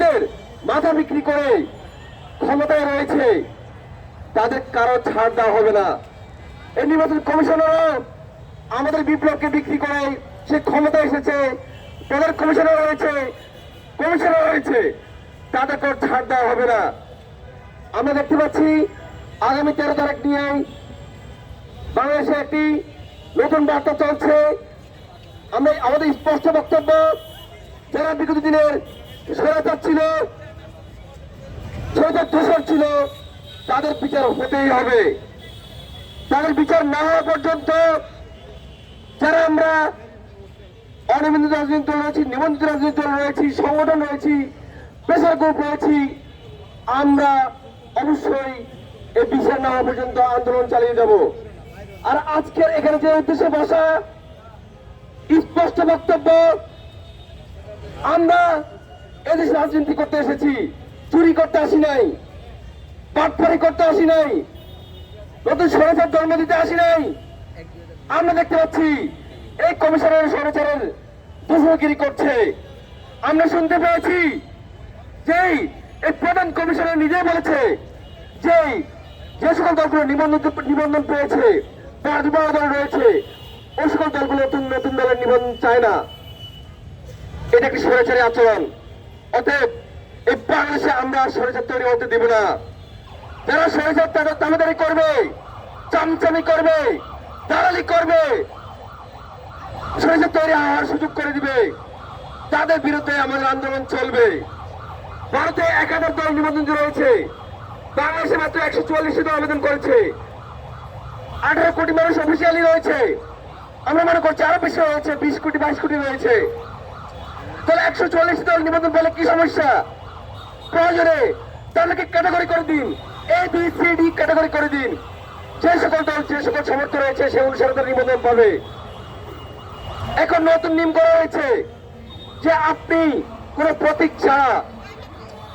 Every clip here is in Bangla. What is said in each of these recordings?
যাদের মাথা বিক্রি করে ক্ষমতায় রয়েছে তাদের কারো ছাড় দেওয়া হবে না। এই নির্বাচন কমিশনারও আমাদের বিপ্লবকে বিক্রি করে সে ক্ষমতায় এসেছে, প্রধান কমিশনার রয়েছে, কমিশনার রয়েছে, তাদেরকে ছাড় দেওয়া হবে না। আমরা দেখতে পাচ্ছি আগামী 13 তারিখ নিয়ে বাংলাদেশে একটি নতুন বার্তা চলছে। আমরা আমাদের স্পষ্ট বক্তব্য, যারা বিগত দিনের স্বৈরাচার ছিল, স্বৈরাচার দোষর ছিল, তাদের বিচার হতেই হবে। তাদের বিচার না হওয়া পর্যন্ত যারা আমরা অনিবন্ধিত রাজনৈতিক দল রয়েছি, নিবন্ধিত রাজনৈতিক দল রয়েছি, সংগঠন রয়েছি, প্রেসার গ্রুপ রয়েছি, আমরা অবশ্যই এই বিচার না হওয়া পর্যন্ত আন্দোলন চালিয়ে যাব। আর আজকের এখানে যে উদ্দেশ্যে বসা, স্পষ্ট বক্তব্য, আমরা এদেশে রাজনীতি করতে এসেছি, চুরি করতে আসি নাই, বাটপারি করতে আসি নাই, নতুন স্বৈরাচার জন্ম দিতে আসি নাই। আমরা দেখতে পাচ্ছি এই কমিশনের স্বৈরাচারের দোষগিরি করছে। আমরা শুনতে পেয়েছি যে এই প্রধান কমিশনার নিজে বলেছে যে সকল দলগুলো নিবন্ধন পেয়েছে, 5-12 দল রয়েছে, ওই সকল দলগুলো নতুন দলের নিবন্ধন চায় না। এটা একটি স্বৈরাচারী আচরণ। অতএব এই বাংলাদেশে আমরা স্বৈরাচার তৈরি হতে দেব না। যারা স্বৈরাচার তারা দামাদারি করবে, চামচামি করবে, দালালি করবে, স্বৈরাচার তৈরি হওয়ার সুযোগ করে দিবে, তাদের বিরুদ্ধে আমাদের আন্দোলন চলবে। ভারতে 1000 দল নিবন্ধন রয়েছে, বাংলাদেশে মাত্র 144 দল আবেদন করেছে। 18 কোটি মানুষ অফিসিয়ালি রয়েছে, আমরা মনে করছি আরো বেশি রয়েছে, 20 কোটি 22 কোটি রয়েছে। তাহলে 144 দল নিবন্ধন পেলে কি সমস্যা? প্রয়োজনে তাদেরকে ক্যাটাগরি করে দিন, ABCD ক্যাটাগরি করে দিন। যে সকল দল যে সকল সমর্থ রয়েছে সে অনুসারে তার নিবন্ধন পাবে। এখন নতুন নিয়ম করা হয়েছে যে আপনি কোন প্রতীক ছাড়া,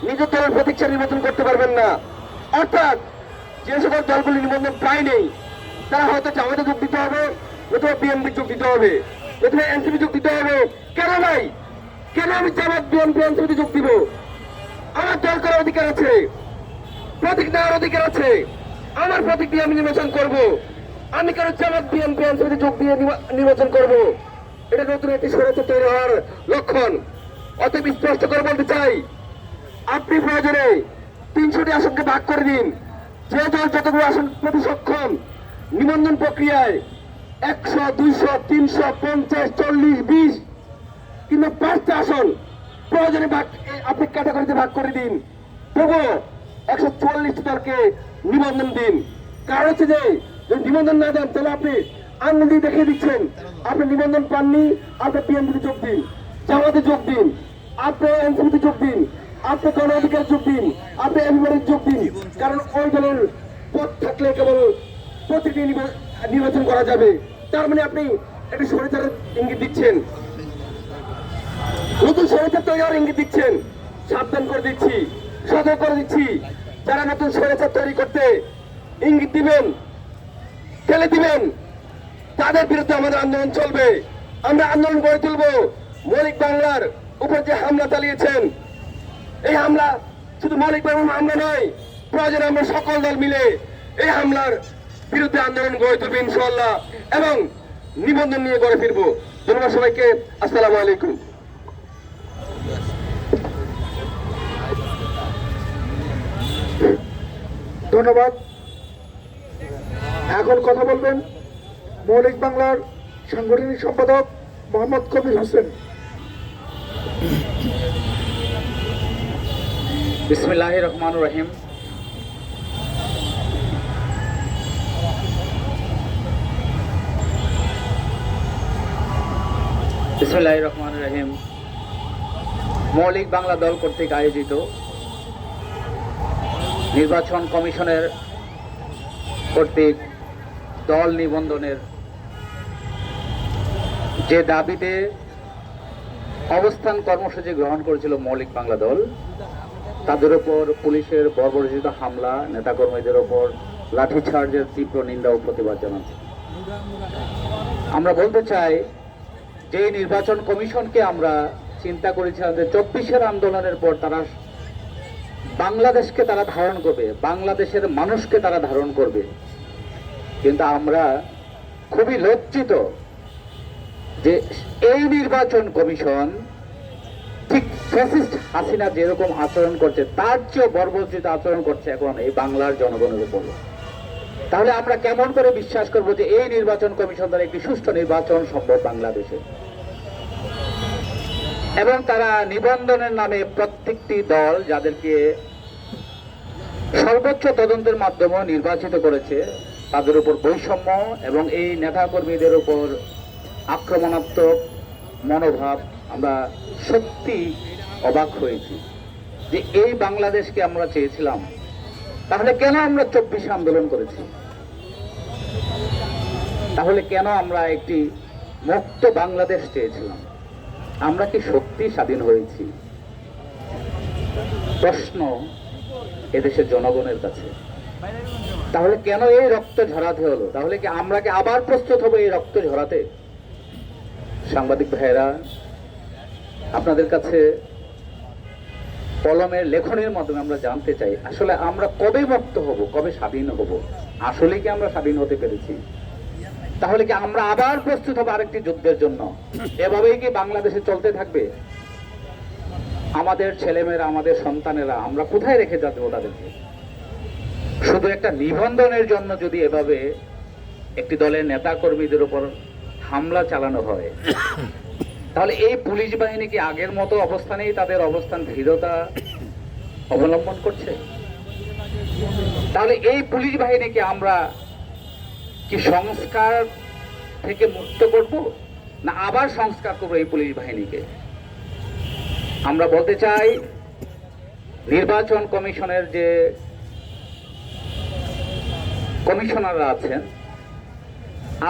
নিজের দলের প্রতীক ছাড়া নিবন্ধন করতে পারবেন না। অর্থাৎ যে সকল দলগুলি নিবন্ধন পায় নেই তারা হয়তো জামাতে যোগ দিতে হবে, অথবা বিএনপি যোগ দিতে হবে, অথবা এনসিপি যোগ দিতে হবে। কেন ভাই, কেন আমি জামাত, বিএনপি, এনসিপি যোগ দিব? আমার দল করার অধিকার আছে, প্রতীক নেওয়ার অধিকার আছে, আমার প্রতীক দিয়ে আমি নির্বাচন করব। আমি কেন জামাত, বিএনপি, এনসিপিতে যোগ দিয়ে নির্বাচন করব? এটা নতুন একটি স্বৈরাচার তৈরি হওয়ার লক্ষণ। অতএব স্পষ্ট করে বলতে চাই, আপনি প্রয়োজনে 300টি আসনকে ভাগ করে দিন। যে দল যতগুলো আসন পেতে সক্ষম, নিবন্ধন প্রক্রিয়ায় 100, 200, 300, 50, 40, 20 কিংবা 5টা আসন প্রয়োজনে আপনি ক্যাটাগরিতে ভাগ করে দিন। তবুও 144 দলকে নিবন্ধন দিন। কারণ হচ্ছে যে যদি নিবন্ধন না দেন তাহলে আপনি আঙুল দিয়ে দেখিয়ে দিচ্ছেন আপনি নিবন্ধন পাননি। আপনি বিএনপিতে যোগ দিন, জামাতে যোগ দিন, আপনি এনসিপিতে যোগ দিন, আপনি গণ অধিকার যোগ দিন, আপনি এমপিতে যোগ দিন। কারণ ওই দলের পদ থাকলে কেবল প্রতিটি নির্বাচন করা যাবে। তার মানে আপনি একটি স্বৈরাচারের ইঙ্গিত দিচ্ছেন, নতুন স্বৈরাচার তৈরি হওয়ার ইঙ্গিত দিচ্ছেন। সাবধান করে দিচ্ছি, সতর্ক করে দিচ্ছি, যারা নতুন স্বৈরাচার তৈরি করতে ইঙ্গিত দিবেন, ঠেলে দিবেন, তাদের বিরুদ্ধে আমাদের আন্দোলন চলবে। আমরা আন্দোলন গড়ে তুলব। মৌলিক বাংলার উপর যে হামলা চালিয়েছেন, এই হামলা শুধু মৌলিক বাংলার হামলা নয়, প্রয়োজনে আমরা সকল দল মিলে এই হামলার বিরুদ্ধে আন্দোলন গড়ে তুলব ইনশাআল্লাহ, এবং নিবন্ধন নিয়ে গড়ে ফিরবো। ধন্যবাদ সবাইকে। আসসালামু আলাইকুম। ধন্যবাদ। এখন কথা বলবেন মৌলিক বাংলার সাংগঠনিক সম্পাদক মোহাম্মদ কবির হোসেন। বিসমিল্লাহির রহমানির রহিম। বিসমিল্লাহির রহমানির রহিম। মৌলিক বাংলা দল কর্তৃক আয়োজিত নির্বাচন কমিশনের কর্তৃক দল নিবন্ধনের যে দাবিতে অবস্থান কর্মসূচি গ্রহণ করেছিল মৌলিক বাংলা দল, তাদের উপর পুলিশের বর্বরোচিত হামলা, নেতাকর্মীদের ওপর লাঠিচার্জের তীব্র নিন্দা ও প্রতিবাদ জানাচ্ছি। আমরা বলতে চাই যে নির্বাচন কমিশনকে আমরা চিন্তা করেছিলাম যে 24-এর আন্দোলনের পর তারা বাংলাদেশকে তারা ধারণ করবে, বাংলাদেশের মানুষকে তারা ধারণ করবে। কিন্তু আমরা খুবই লজ্জিত যে এই নির্বাচন কমিশন ঠিক ফ্যাসিস্ট হাসিনা যেরকম আচরণ করছে তার চেয়েও বর্বরচিত আচরণ করছে এখন এই বাংলার জনগণের উপর। তাহলে আমরা কেমন করে বিশ্বাস করব যে এই নির্বাচন কমিশন দ্বারা একটি সুষ্ঠু নির্বাচন সম্ভব বাংলাদেশে? এবং তারা নিবন্ধনের নামে প্রত্যেকটি দল যাদেরকে সর্বোচ্চ তদন্তের মাধ্যমে নির্বাচিত করেছে তাদের উপর বৈষম্য এবং এই নেতাকর্মীদের উপর আক্রমণাত্মক মনোভাব, আমরা সত্যি অবাক হয়েছি যে এই বাংলাদেশকে আমরা চেয়েছিলাম। তাহলে কেন আমরা 24 আন্দোলন করেছি? তাহলে কেন আমরা একটি মুক্ত বাংলাদেশ চেয়েছিলাম? আমরা কি সত্যি স্বাধীন হয়েছি? প্রশ্ন এদেশের জনগণের কাছে। তাহলে কেন এই রক্ত ঝরাতে হলো? তাহলে কি আমরা কি আবার প্রস্তুত হবো এই রক্ত ঝরাতে? সাংবাদিক ভাইয়েরা, আপনাদের কাছে কলমের লেখনের মাধ্যমে আমরা জানতে চাই আসলে আমরা কবে মুক্ত হব, কবে স্বাধীন হব? আসলে কি আমরা স্বাধীন হতে পেরেছি? তাহলে কি আমরা আবার প্রস্তুত হব আরেকটি যুদ্ধের জন্য? এভাবেই কি বাংলাদেশে চলতে থাকবে? আমাদের ছেলেমেয়েরা, আমাদের সন্তানেরা আমরা কোথায় রেখে যাবো তাদেরকে? শুধু একটা নিবন্ধনের জন্য যদি এভাবে একটি দলের নেতা কর্মীদের উপর হামলা চালানো হয়, তাহলে এই পুলিশ বাহিনী কি আগের মতো অবস্থানেই তাদের অবস্থান দৃঢ়তা অবলম্বন করছে? তাহলে এই পুলিশ বাহিনীকে আমরা কি সংস্কার থেকে মুক্ত করব, না আবার সংস্কার করবো এই পুলিশ বাহিনীকে? আমরা বলতে চাই নির্বাচন কমিশনের যে কমিশনাররা আছেন,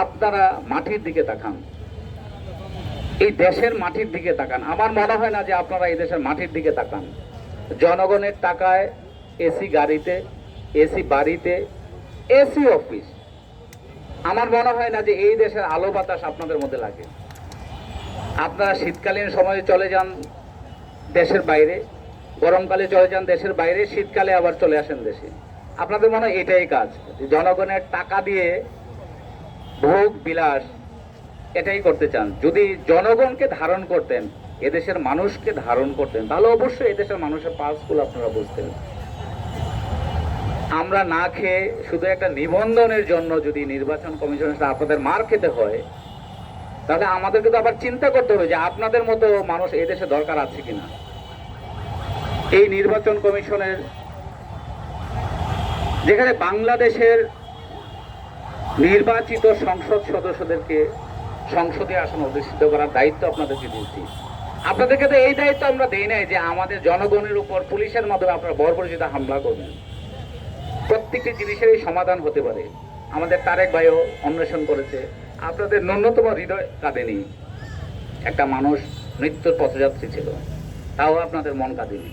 আপনারা মাটির দিকে তাকান, এই দেশের মাটির দিকে তাকান। আমার মনে হয় না যে আপনারা এই দেশের মাটির দিকে তাকান। জনগণের টাকায় এসি গাড়িতে, এসি বাড়িতে, এসি অফিস, আমার মনে হয় না যে এই দেশের আলো বাতাস আপনাদের মধ্যে লাগে। আপনারা শীতকালীন সময়ে চলে যান দেশের বাইরে, গরমকালে চলে যান দেশের বাইরে, শীতকালে আবার চলে আসেন দেশে। আপনাদের মনে হয় এটাই কাজ, জনগণের টাকা দিয়ে ভোগ বিলাস এটাই করতে চান। যদি জনগণকে ধারণ করতেন, এদেশের মানুষকে ধারণ করতেন, তাহলে অবশ্যই এদেশের মানুষের পালসগুলো আপনারা বুঝতেন। আমরা না খেয়ে শুধু একটা নিবন্ধনের জন্য যদি নির্বাচন কমিশনের সাথে আপনাদের মার খেতে হয়, তাহলে আমাদেরকে তো আবার চিন্তা করতে হবে যে আপনাদের মতো মানুষ এদেশে দরকার আছে কিনা। এই নির্বাচন কমিশনের যেখানে বাংলাদেশের নির্বাচিত সংসদ সদস্যদেরকে সংসদে আসন অধিষ্ঠিত করার দায়িত্ব আপনাদেরকে দিয়েছি, আপনাদেরকে তো এই দায়িত্ব আমরা দেই নাই যে আমাদের জনগণের উপর পুলিশের মাধ্যমে আপনারা বর্বরচিত হামলা করবেন। প্রত্যেকটি জিনিসেরই সমাধান হতে পারে। আমাদের তারেক ভাইও অন্বেষণ করেছে, আপনাদের ন্যূনতম হৃদয় কাঁদেনি। একটা মানুষ মৃত্যুর পথযাত্রী ছিল, তাও আপনাদের মন কাঁদেনি।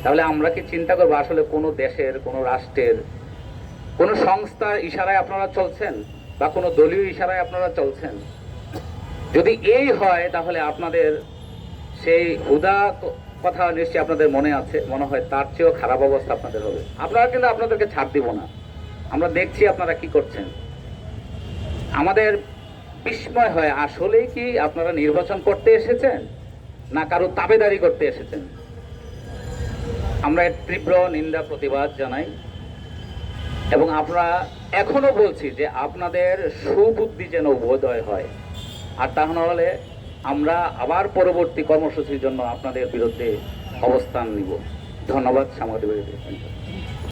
তাহলে আমরা কি চিন্তা করবো আসলে কোনো দেশের, কোনো রাষ্ট্রের, কোনো সংস্থার ইশারায় আপনারা চলছেন, বা কোনো দলীয় ইশারায় আপনারা চলছেন? যদি এই হয় তাহলে আপনাদের সেই হুদা কথা নিশ্চয়ই আপনাদের মনে আছে, মনে হয় তার চেয়েও খারাপ অবস্থা আপনাদের হবে। আপনারা কিন্তু আপনাদেরকে ছাড় দিব না, আমরা দেখছি আপনারা কি করছেন। আমাদের বিস্ময় হয় আসলেই কি আপনারা নির্বাচন করতে এসেছেন না কারো তাবেদারি করতে এসেছেন। আমরা এর তীব্র নিন্দা প্রতিবাদ জানাই এবং আমরা এখনো বলছি যে আপনাদের সুবুদ্ধি যেন উদয় হয়, আর তা না হলে আমরা আবার পরবর্তী কর্মসূচির জন্য আপনাদের বিরুদ্ধে অবস্থান নিব। ধন্যবাদ সাংবাদিক।